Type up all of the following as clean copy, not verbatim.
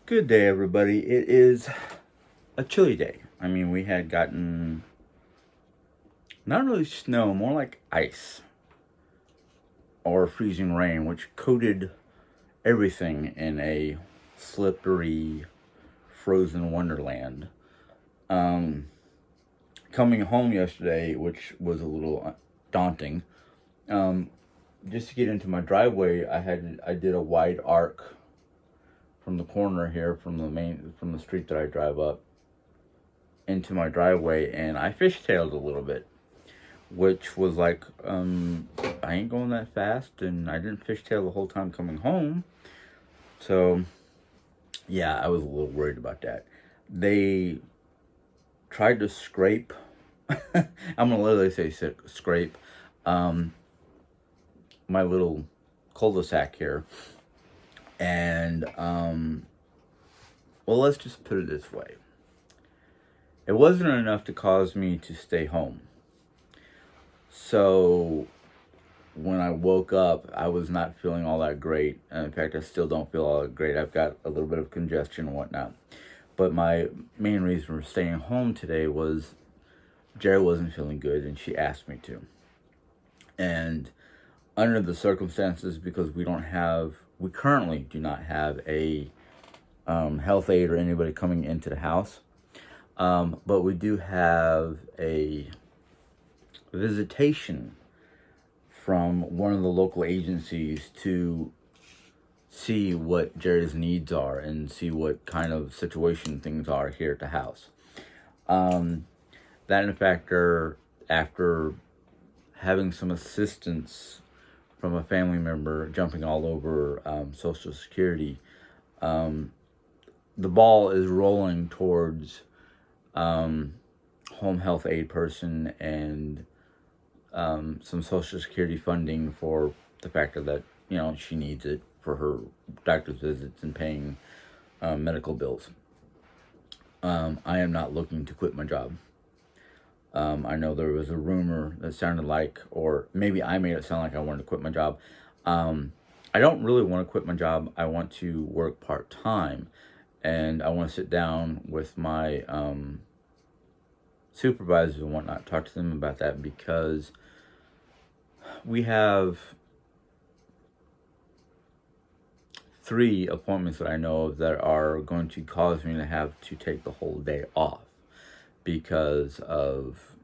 Good day, everybody. It is a chilly day. I mean, we had gotten not really snow, more like ice or freezing rain, which coated everything in a slippery, frozen wonderland. Um, Coming home yesterday, which was a little daunting, um, just to get into my driveway, I did a wide arc from the corner here, from the street that I drive up into my driveway, and I fishtailed a little bit, which was like, I ain't going that fast, and I didn't fishtail the whole time coming home. So, yeah, I was a little worried about that. They tried to scrape, I'm gonna literally say scrape, um, my little cul-de-sac here. And, well, let's just put it this way. It wasn't enough to cause me to stay home. So when I woke up, I was not feeling all that great. And in fact, I still don't feel all that great. I've got a little bit of congestion and whatnot. But my main reason for staying home today was Jerry wasn't feeling good and she asked me to. And under the circumstances, because we currently do not have a health aide or anybody coming into the house. But we do have a visitation from one of the local agencies to see what Jerry's needs are and see what kind of situation things are here at the house. That in fact, after having some assistance from a family member jumping all over Social Security, the ball is rolling towards home health aid person and some Social Security funding for the factor that she needs it for her doctor's visits and paying medical bills. I am not looking to quit my job. I know there was a rumor that sounded like, or maybe I made it sound like I wanted to quit my job. I don't really want to quit my job. I want to work part-time, and I want to sit down with my supervisors and whatnot, talk to them about that, because we have 3 appointments that I know of that are going to cause me to have to take the whole day off because of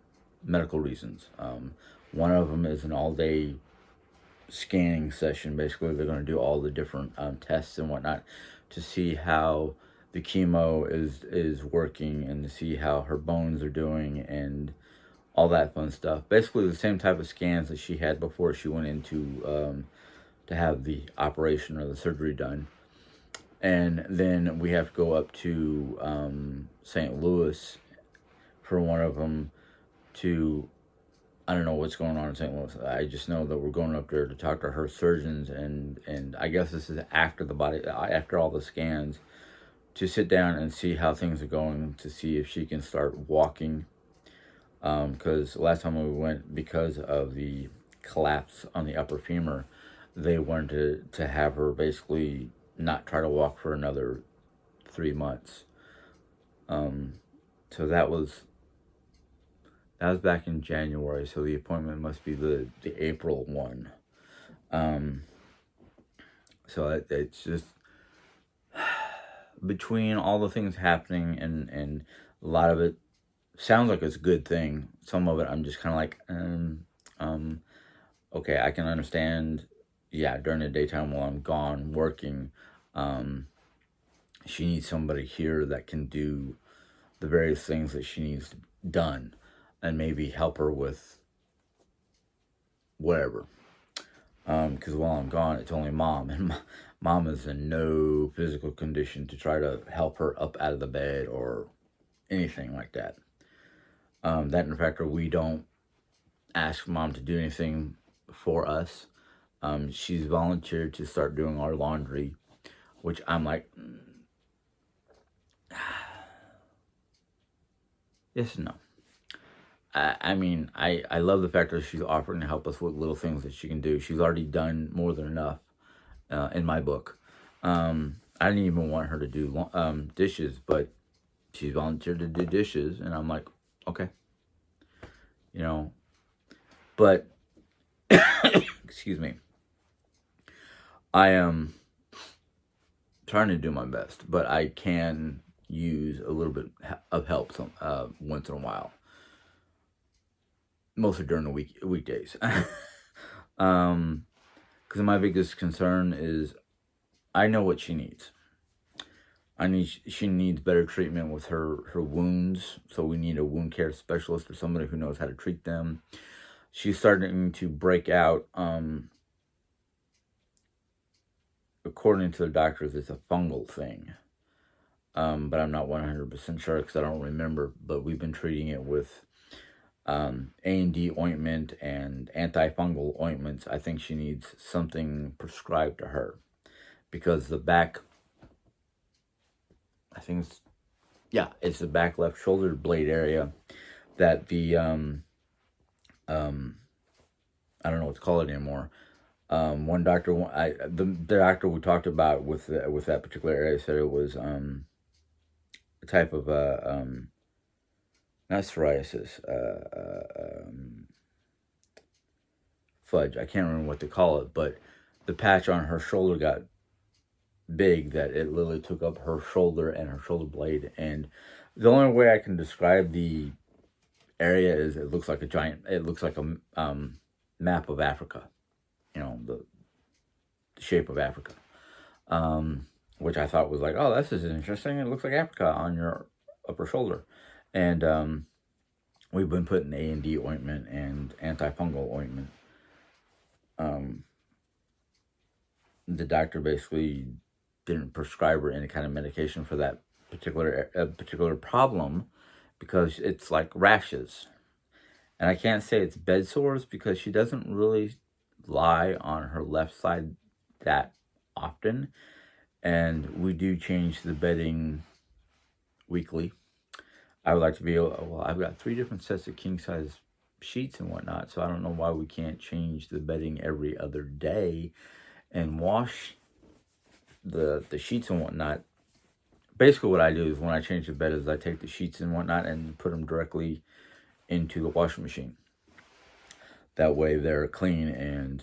medical reasons. One of them is an all-day scanning session. Basically, they're going to do all the different tests and whatnot to see how the chemo is working and to see how her bones are doing and all that fun stuff. Basically, the same type of scans that she had before she went into to have the operation or the surgery done. And then we have to go up to St. Louis for one of them to, I don't know what's going on in St. Louis. I just know that we're going up there to talk to her surgeons, and I guess this is after all the scans, to sit down and see how things are going, to see if she can start walking. Because last time we went, because of the collapse on the upper femur, they wanted to have her basically not try to walk for another 3 months. So that was back in January. So the appointment must be the April one. So it's just between all the things happening and a lot of it sounds like it's a good thing. Some of it I'm just kind of like, okay, I can understand. Yeah, during the daytime while I'm gone working, she needs somebody here that can do the various things that she needs done and maybe help her with whatever. Because while I'm gone, it's only mom, and mom is in no physical condition to try to help her up out of the bed or anything like that. That in fact, we don't ask mom to do anything for us. She's volunteered to start doing our laundry, which I'm like, yes and no. I mean, I love the fact that she's offering to help us with little things that she can do. She's already done more than enough in my book. I didn't even want her to do dishes, but she volunteered to do dishes, and I'm like, okay, you know. But excuse me, I am trying to do my best, but I can use a little bit of help once in a while, mostly during the weekdays. Because my biggest concern is I know what she needs. She needs better treatment with her wounds, so we need a wound care specialist or somebody who knows how to treat them. She's starting to break out. According to the doctors, it's a fungal thing. But I'm not 100% sure because I don't remember. But we've been treating it with A&D ointment and antifungal ointments. I think she needs something prescribed to her because the back, I think it's the back left shoulder blade area that I don't know what to call it anymore. One doctor, the doctor we talked about with that particular area said it was a type of not psoriasis, fudge. I can't remember what to call it, but the patch on her shoulder got big that it literally took up her shoulder and her shoulder blade. And the only way I can describe the area is it looks like a map of Africa. You know, the shape of Africa. Which I thought was like, oh, this is interesting. It looks like Africa on your upper shoulder. And we've been putting A&D ointment and antifungal ointment. The doctor basically didn't prescribe her any kind of medication for that particular problem because it's like rashes. And I can't say it's bed sores because she doesn't really lie on her left side that often. And we do change the bedding weekly. I would like to be able, well, I've got 3 different sets of king size sheets and whatnot, so I don't know why we can't change the bedding every other day and wash the sheets and whatnot. Basically what I do is when I change the bed is I take the sheets and whatnot and put them directly into the washing machine. That way they're clean and,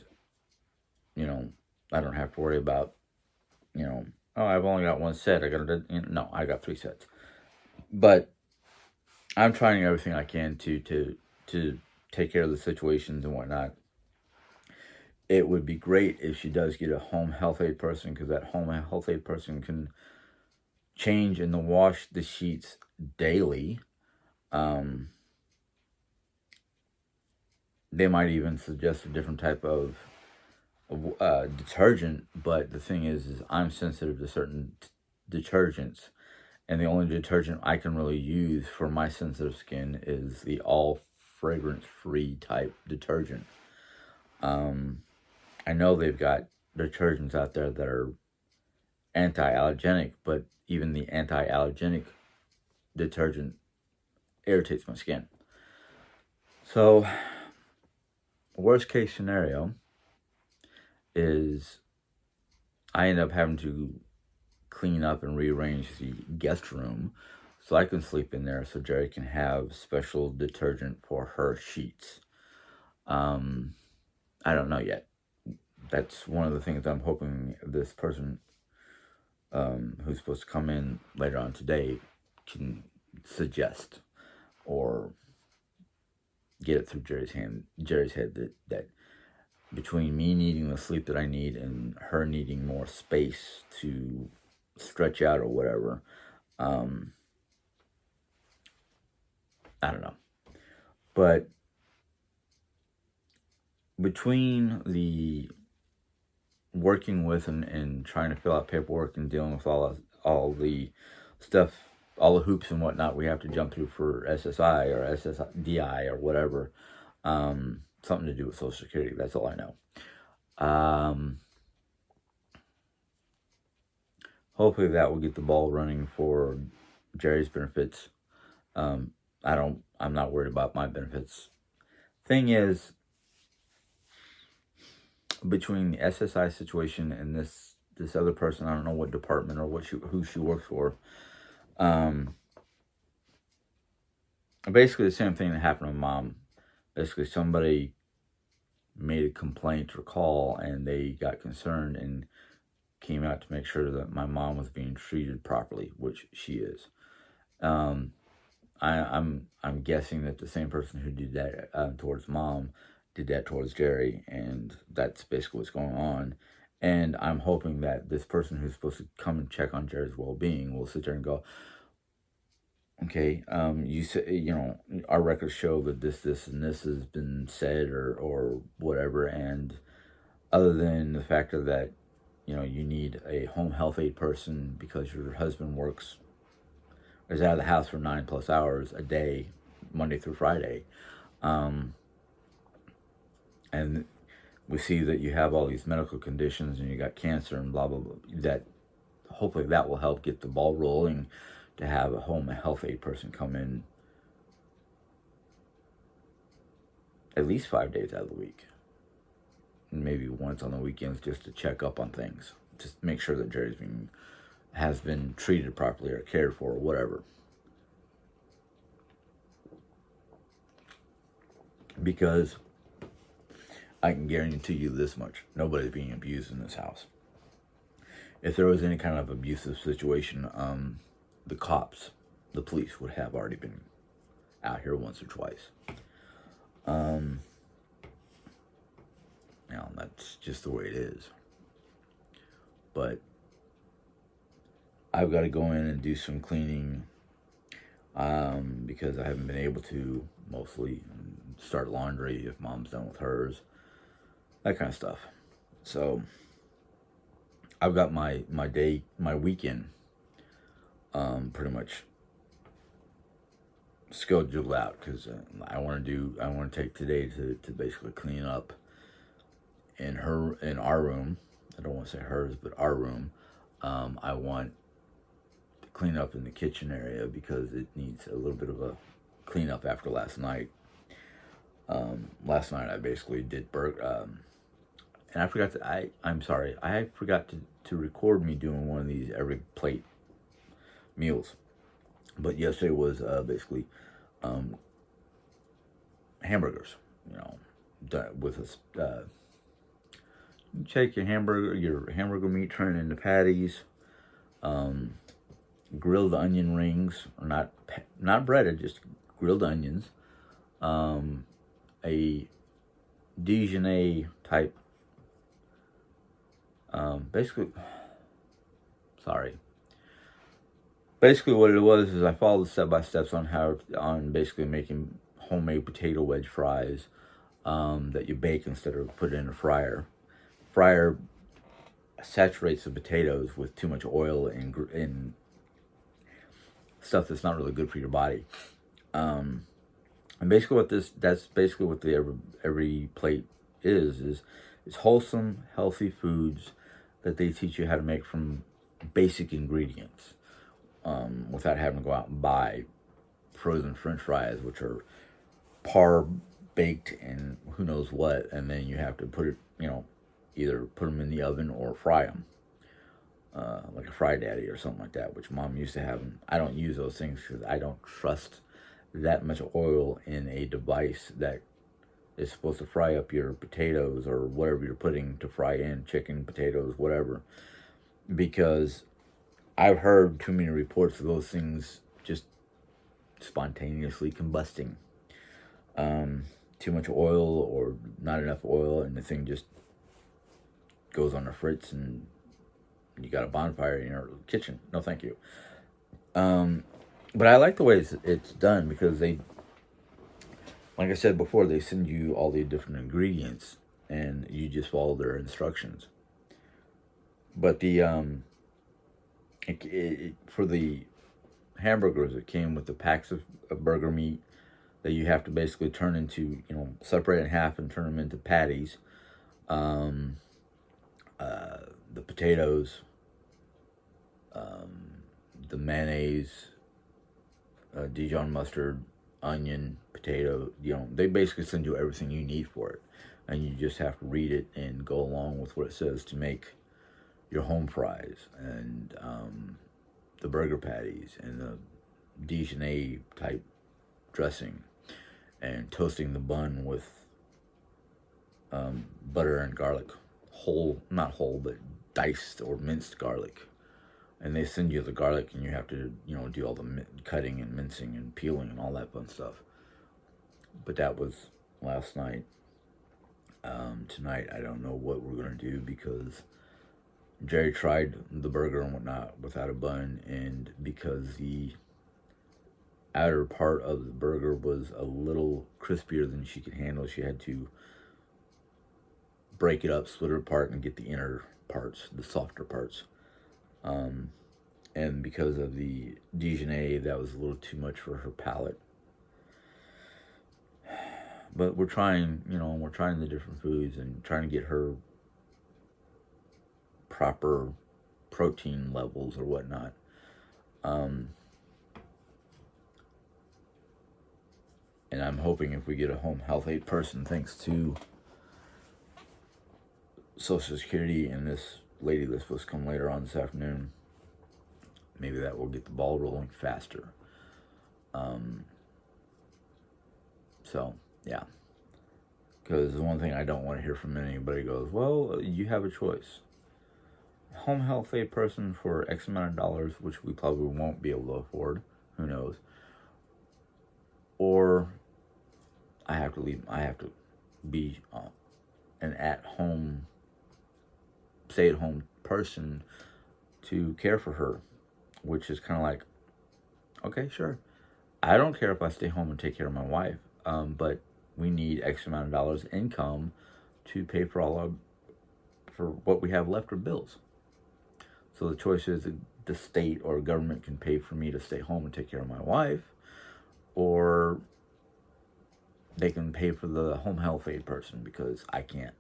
I don't have to worry about, oh, I've only got 1 set. No, I got 3 sets. But I'm trying everything I can to take care of the situations and whatnot. It would be great if she does get a home health aide person, because that home health aide person can change and wash the sheets daily. They might even suggest a different type of detergent, but the thing is I'm sensitive to certain detergents, and the only detergent I can really use for my sensitive skin is the all fragrance free type detergent. I know they've got detergents out there that are anti-allergenic, but even the anti-allergenic detergent irritates my skin. So, worst case scenario is I end up having to clean up and rearrange the guest room so I can sleep in there so Jerry can have special detergent for her sheets. I don't know yet. That's one of the things I'm hoping this person who's supposed to come in later on today can suggest or get it through Jerry's head that between me needing the sleep that I need and her needing more space to stretch out or whatever, I don't know. But between the working with and trying to fill out paperwork and dealing with all the stuff, all the hoops and whatnot we have to jump through for SSI or SSDI or whatever, something to do with Social Security. That's all I know. Hopefully that will get the ball running for Jerry's benefits. I'm not worried about my benefits. Thing is, between the SSI situation and this this other person, I don't know what department or who she works for. Um, Basically the same thing that happened to mom. Basically, somebody made a complaint or call, and they got concerned and came out to make sure that my mom was being treated properly, which she is. Um, I'm guessing that the same person who did that towards mom did that towards Jerry, and that's basically what's going on. And I'm hoping that this person who's supposed to come and check on Jerry's well-being will sit there and go, okay, you say, our records show that this, and this has been said or whatever, and other than the factor that, you need a home health aide person because your husband is out of the house for 9+ hours a day, Monday through Friday, and we see that you have all these medical conditions and you got cancer and blah blah blah. That hopefully that will help get the ball rolling to have a home health aide person come in at least 5 days out of the week, and maybe once on the weekends, just to check up on things, just make sure that Jerry's has been treated properly or cared for or whatever. Because I can guarantee you this much: nobody's being abused in this house. If there was any kind of abusive situation, the cops, the police would have already been out here once or twice. That's just the way it is. But I've got to go in and do some cleaning, because I haven't been able to mostly start laundry if mom's done with hers, that kind of stuff. So I've got my weekend pretty much scheduled out, because I want to take today to basically clean up in our room. I don't want to say hers, but our room. I want to clean up in the kitchen area because it needs a little bit of a cleanup after last night. Last night I basically did and I forgot to, I'm sorry, I forgot to record me doing one of these every plate meals. But yesterday was basically hamburgers, with a take your hamburger meat, turn it into patties, grilled onion rings, or not breaded, just grilled onions, a Dijon type, basically what it was is I followed the step-by-steps on basically making homemade potato wedge fries, that you bake instead of put in a fryer. Fryer saturates the potatoes with too much oil and stuff that's not really good for your body. And basically that's basically what the every plate is it's wholesome, healthy foods that they teach you how to make from basic ingredients, without having to go out and buy frozen French fries, which are par baked and who knows what, and then you have to put it, either put them in the oven or fry them, like a Fry Daddy or something like that, which mom used to have. I don't use those things because I don't trust that much oil in a device that is supposed to fry up your potatoes or whatever you're putting to fry in, chicken, potatoes, whatever, because I've heard too many reports of those things just spontaneously combusting. Too much oil or not enough oil, and the thing just goes on the fritz, and you got a bonfire in your kitchen. No, thank you. But I like the way it's done, because they, like I said before, they send you all the different ingredients, and you just follow their instructions. But for the hamburgers, it came with the packs of burger meat that you have to basically turn into, separate in half and turn them into patties. The potatoes, the mayonnaise, Dijon mustard, onion, potato, they basically send you everything you need for it. And you just have to read it and go along with what it says to make your home fries and the burger patties and the Dijon type dressing and toasting the bun with butter and garlic, whole, not whole, but diced or minced garlic. And they send you the garlic, and you have to, do all the cutting and mincing and peeling and all that fun stuff. But that was last night. Tonight, I don't know what we're gonna do because Jerry tried the burger and whatnot without a bun, and because the outer part of the burger was a little crispier than she could handle, she had to break it up, split it apart, and get the inner parts, the softer parts. And because of the Dijon, that was a little too much for her palate. But we're trying, we're trying the different foods and trying to get her proper protein levels or whatnot. And I'm hoping if we get a home health aide person, thanks to Social Security and this lady that's supposed to come later on this afternoon, maybe that will get the ball rolling faster. So, yeah. Because the one thing I don't want to hear from anybody goes, well, you have a choice. Home health aide person for X amount of dollars, which we probably won't be able to afford. Who knows? Or I have to leave. I have to be an at-home, stay-at-home person to care for her, which is kind of like, okay, sure. I don't care if I stay home and take care of my wife, but we need X amount of dollars income to pay for for what we have left for bills. So the choice is the state or government can pay for me to stay home and take care of my wife, or they can pay for the home health aide person because I can't.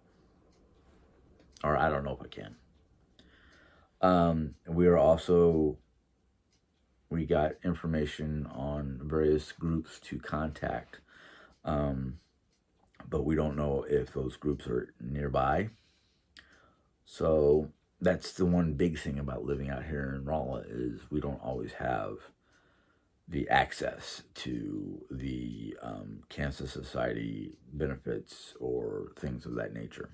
Or I don't know if I can. We got information on various groups to contact, but we don't know if those groups are nearby. So that's the one big thing about living out here in Rolla is we don't always have the access to the Cancer Society benefits or things of that nature.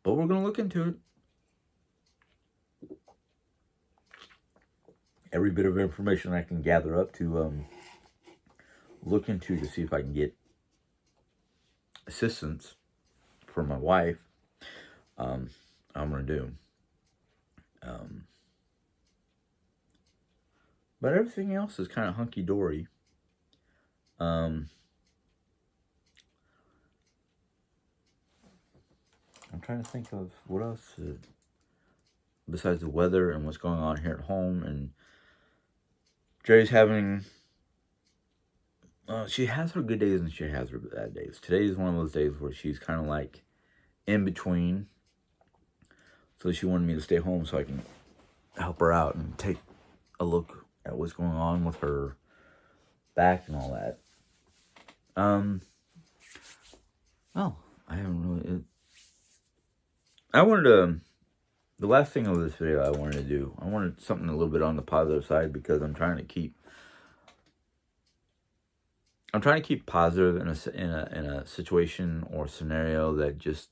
But we're going to look into it. Every bit of information I can gather up to look into to see if I can get assistance for my wife, I'm going to do. But everything else is kind of hunky-dory. I'm trying to think of what else besides the weather and what's going on here at home. And Jerry's having... she has her good days and she has her bad days. Today is one of those days where she's kind of like in between. So she wanted me to stay home so I can help her out and take a look at what's going on with her back and all that. Well, I haven't really... the last thing of this video I wanted to do, I wanted something a little bit on the positive side because I'm trying to keep positive in a situation or scenario that just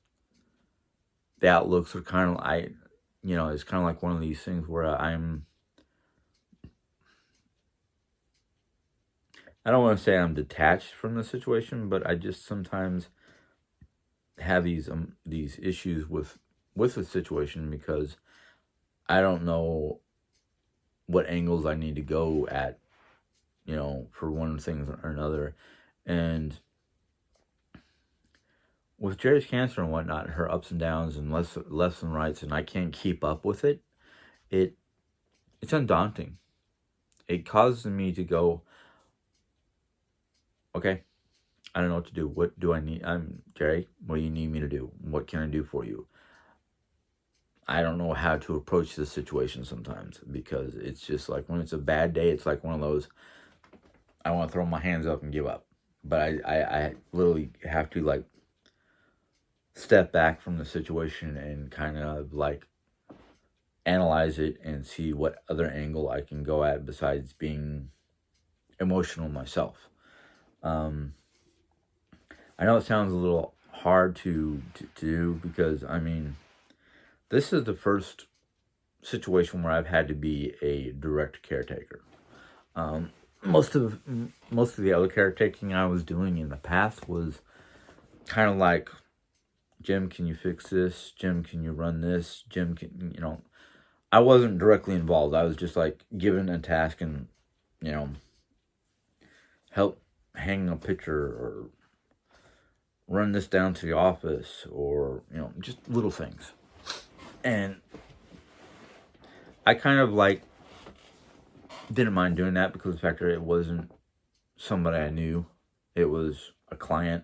the outlooks are kind of it's kind of like one of these things where I don't want to say I'm detached from the situation, but I just sometimes have these issues with the situation because I don't know what angles I need to go at, for one thing or another. And with Jerry's cancer and whatnot, her ups and downs and lefts and rights, and I can't keep up with it, it's undaunting. It causes me to go, okay, I don't know what to do. What do I need? Jerry, what do you need me to do? What can I do for you? I don't know how to approach this situation sometimes because it's just like when it's a bad day, it's like one of those, I want to throw my hands up and give up. But I literally have to step back from the situation and kind of analyze it and see what other angle I can go at besides being emotional myself. Um, I know it sounds a little hard to do because, I mean, this is the first situation where I've had to be a direct caretaker. Um, most of the other caretaking I was doing in the past was kind of like, Jim, can you fix this? Jim, can you run this? Jim, can you know? I wasn't directly involved. I was just like given a task and, you know, help hang a picture or run this down to the office or, you know, just little things. And I kind of like didn't mind doing that because of the fact that it wasn't somebody I knew. It was a client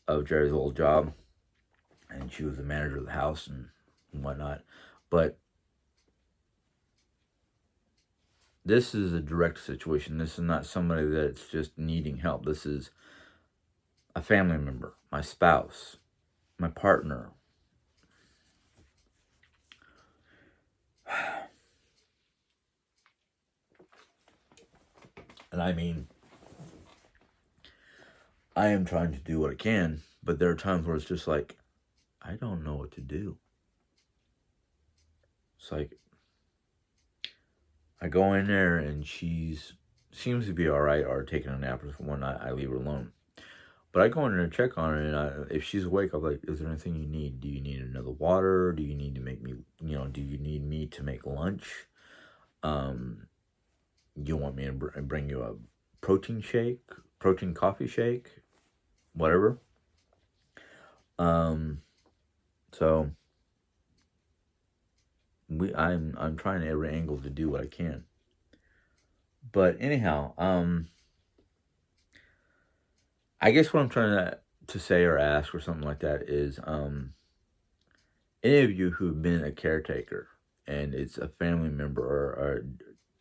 of Jerry's old job, and she was the manager of the house and whatnot. But this is a direct situation. This is not somebody that's just needing help. This is a family member, my spouse, my partner. And I mean, I am trying to do what I can, but there are times where it's just like, I don't know what to do. It's like, I go in there and seems to be all right, or taking a nap or whatnot. I leave her alone. But I go in there and check on her, and if she's awake, I'm like, is there anything you need? Do you need another water? Do you need to make me, do you need me to make lunch? You want me to bring you a protein shake, protein coffee shake, whatever? So I'm trying every angle to do what I can. But anyhow, I guess what I'm trying to say or ask or something like that is, any of you who've been a caretaker and it's a family member or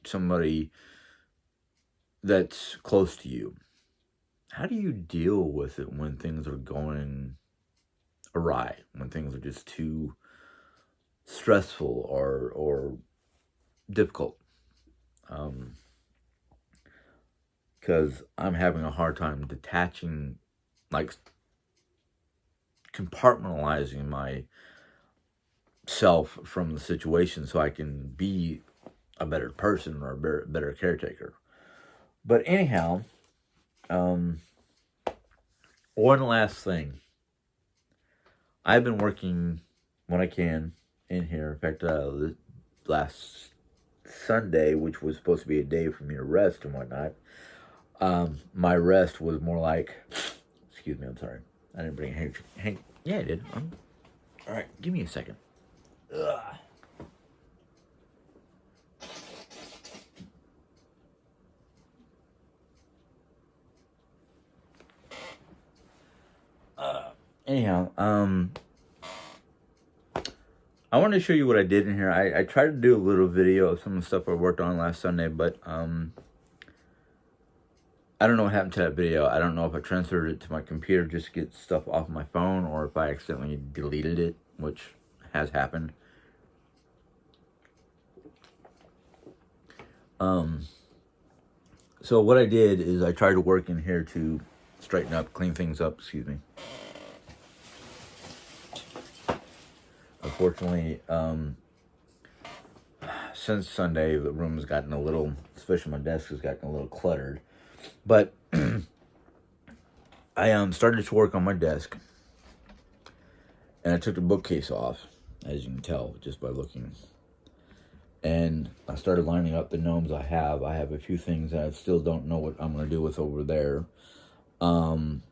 somebody that's close to you, how do you deal with it when things are going awry, when things are just too stressful or difficult? Because I'm having a hard time detaching, like compartmentalizing myself from the situation so I can be a better person or a better caretaker. But anyhow, one last thing. I've been working when I can in here. In fact, last Sunday, which was supposed to be a day for me to rest and whatnot, my rest was more like, excuse me, I'm sorry. I didn't bring a handkerchief. Yeah, I did. All right, give me a second. Ugh. Anyhow, I want to show you what I did in here. I tried to do a little video of some of the stuff I worked on last Sunday, but I don't know what happened to that video. I don't know if I transferred it to my computer just to get stuff off my phone or if I accidentally deleted it, which has happened. So what I did is I tried to work in here to straighten up, clean things up, excuse me. Unfortunately, since Sunday, the room has gotten a little, especially my desk has gotten a little cluttered. But I started to work on my desk, and I took the bookcase off, as you can tell just by looking. And I started lining up the gnomes I have. I have a few things that I still don't know what I'm going to do with over there. And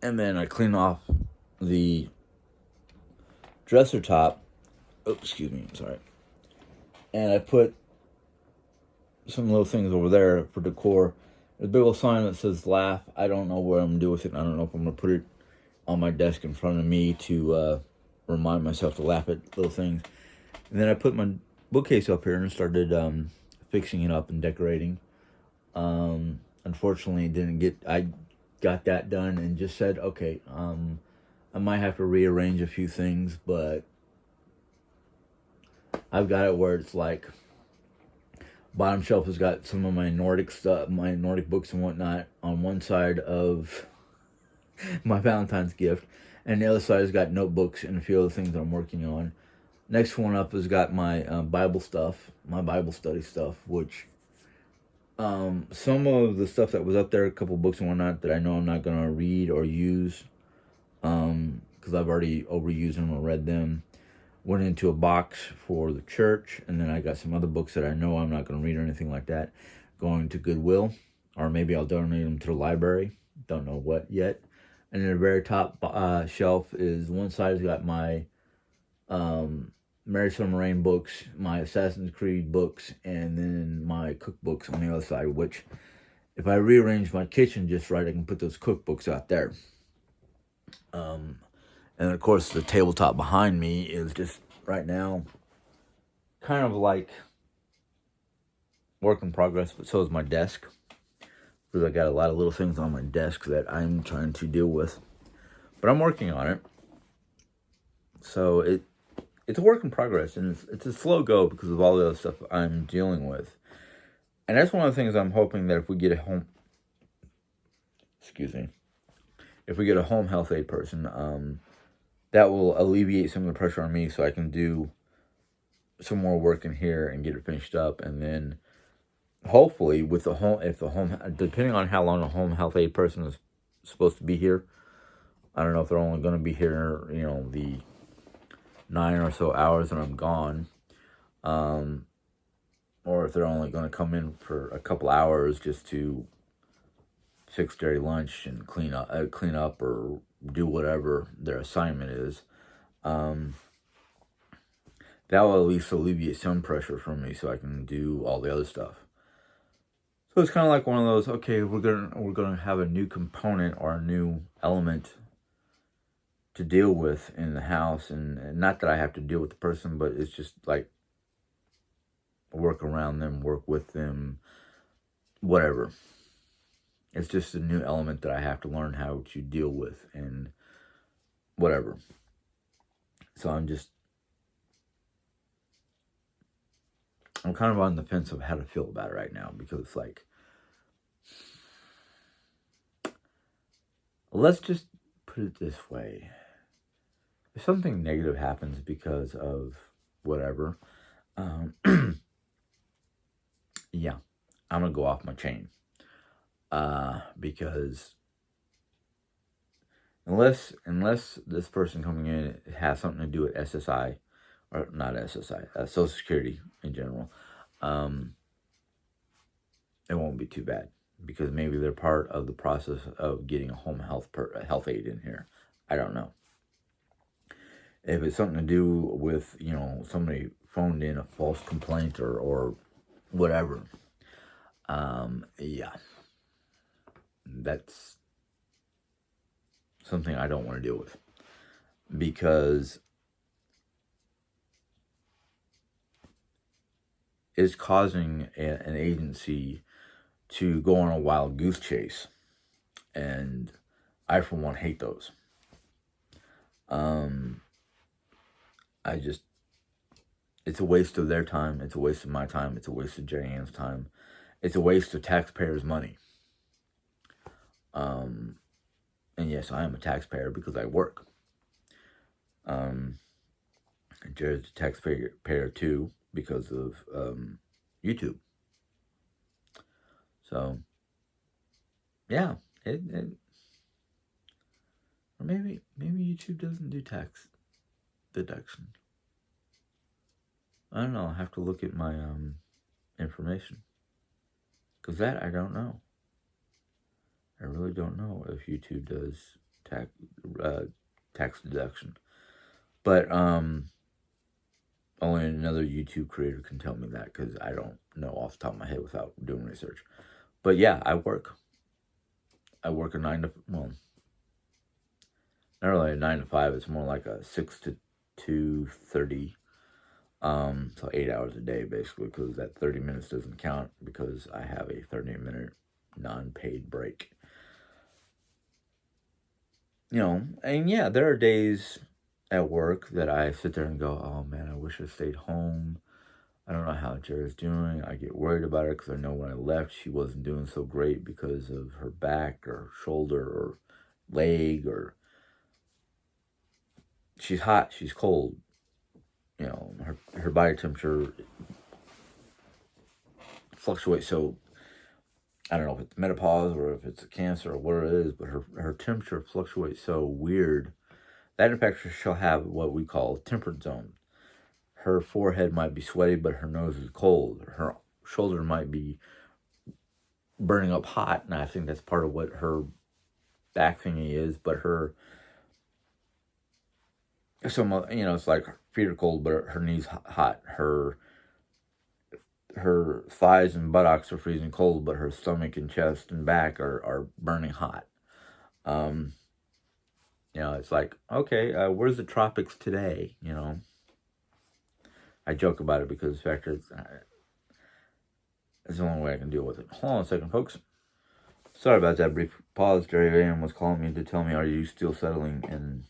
then I cleaned off the dresser top. Oh, excuse me, I'm sorry. And I put some little things over there for decor. There's a big old sign that says laugh. I don't know what I'm going to do with it. I don't know if I'm going to put it on my desk in front of me to remind myself to laugh at little things. And then I put my bookcase up here and started fixing it up and decorating. Unfortunately, I got that done and just said, okay, I might have to rearrange a few things, but I've got it where it's like bottom shelf has got some of my Nordic stuff, my Nordic books and whatnot on one side of my Valentine's gift, and the other side has got notebooks and a few other things that I'm working on. Next one up has got my Bible stuff, my Bible study stuff, which some of the stuff that was up there, a couple books and whatnot that I know I'm not gonna read or use, because I've already overused them or read them, went into a box for the church, and then I got some other books that I know I'm not gonna read or anything like that, going to Goodwill, or maybe I'll donate them to the library. Don't know what yet. And then the very top shelf is one side has got my Mary Submarine books, my Assassin's Creed books, and then my cookbooks on the other side, which if I rearrange my kitchen just right, I can put those cookbooks out there. And of course, the tabletop behind me is just right now kind of like work in progress, but so is my desk. Because I got a lot of little things on my desk that I'm trying to deal with. But I'm working on it. So it's a work in progress, and it's a slow go because of all the other stuff I'm dealing with. And that's one of the things I'm hoping that if we get a home, if we get a home health aide person, that will alleviate some of the pressure on me, so I can do some more work in here and get it finished up, and then hopefully with the home, if the home, depending on how long a home health aide person is supposed to be here, I don't know if they're only going to be here, the 9 or so hours that I'm gone, or if they're only going to come in for a couple hours just to fix their lunch and clean up or do whatever their assignment is. That will at least alleviate some pressure from me, so I can do all the other stuff. So it's kind of like one of those. Okay, we're gonna have a new component or a new element to deal with in the house, and not that I have to deal with the person, but it's just like work around them, work with them, whatever. It's just a new element that I have to learn how to deal with and whatever. So I'm kind of on the fence of how to feel about it right now, because like, let's just put it this way. If something negative happens because of whatever, yeah, I'm gonna go off my chain. Because unless this person coming in has something to do with SSI, or not SSI, Social Security in general, it won't be too bad, because maybe they're part of the process of getting a home health aide in here. I don't know. If it's something to do with, somebody phoned in a false complaint or whatever, yeah, that's something I don't want to deal with, because it's causing an agency to go on a wild goose chase, and I, for one, hate those. It's a waste of their time. It's a waste of my time. It's a waste of Jerry Ann's time. It's a waste of taxpayers' money. And yes, I am a taxpayer because I work. Jared's a taxpayer too because of YouTube. So, yeah, or maybe YouTube doesn't do tax deduction. I don't know. I have to look at my information, because that I don't know. I really don't know if YouTube does tax deduction, but only another YouTube creator can tell me that, because I don't know off the top of my head without doing research. But yeah, I work a 9 to, well, not really a 9 to 5. It's more like a 6 to 2:30. So 8 hours a day, basically, because that 30 minutes doesn't count because I have a 30-minute non-paid break. And yeah, there are days at work that I sit there and go, oh man, I wish I stayed home. I don't know how Jerry's doing. I get worried about her because I know when I left, she wasn't doing so great because of her back or shoulder or leg, or she's hot, she's cold. You know, her body temperature fluctuates. So I don't know if it's menopause or if it's a cancer or what it is, but her temperature fluctuates so weird. That in fact she'll have what we call temperate zone. Her forehead might be sweaty, but her nose is cold. Her shoulder might be burning up hot, and I think that's part of what her back thingy is. But her, it's like her feet are cold, but her knees hot. Her thighs and buttocks are freezing cold, but her stomach and chest and back are burning hot. Um, it's like, okay, where's the tropics today? I joke about it because the fact is, it's the only way I can deal with it. Hold on a second, folks. Sorry about that brief pause. Jerry Van was calling me to tell me, are you still settling? And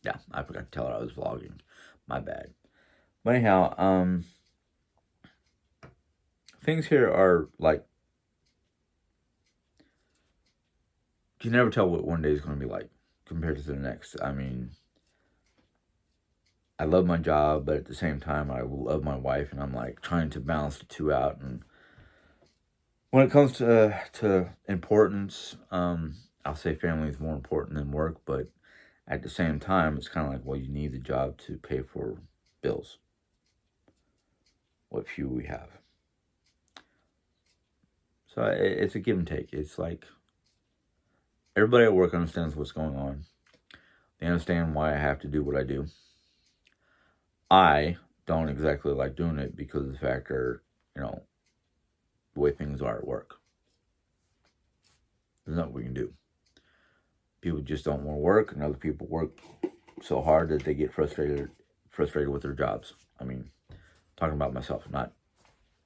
yeah, I forgot to tell her I was vlogging. My bad. But anyhow, things here are like, you can never tell what one day is going to be like compared to the next. I mean, I love my job, but at the same time, I love my wife, and I'm like trying to balance the two out. And when it comes to importance, I'll say family is more important than work, but at the same time, it's kind of like, well, you need the job to pay for bills, what few we have. So it's a give and take. It's like everybody at work understands what's going on. They understand why I have to do what I do. I don't exactly like doing it because of the fact that, the way things are at work. There's nothing we can do. People just don't want to work, and other people work so hard that they get frustrated with their jobs. I mean, talking about myself, not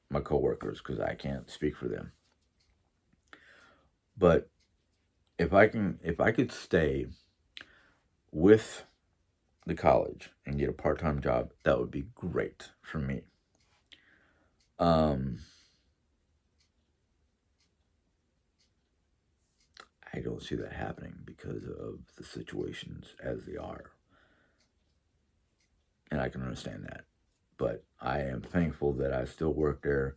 my coworkers, because I can't speak for them. But if I could stay with the college and get a part-time job, that would be great for me. I don't see that happening because of the situations as they are. And I can understand that. But I am thankful that I still work there.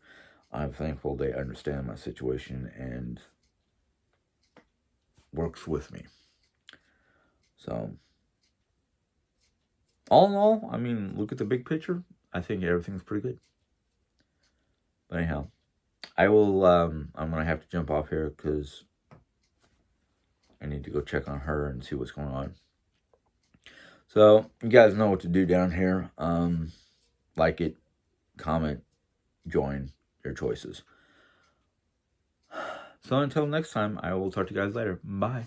I'm thankful they understand my situation and works with me. So, all in all, I mean, look at the big picture. I think everything's pretty good. But anyhow, I will, I'm going to have to jump off here because I need to go check on her and see what's going on. So, you guys know what to do down here. Like it, comment, join, your choices. So until next time, I will talk to you guys later. Bye.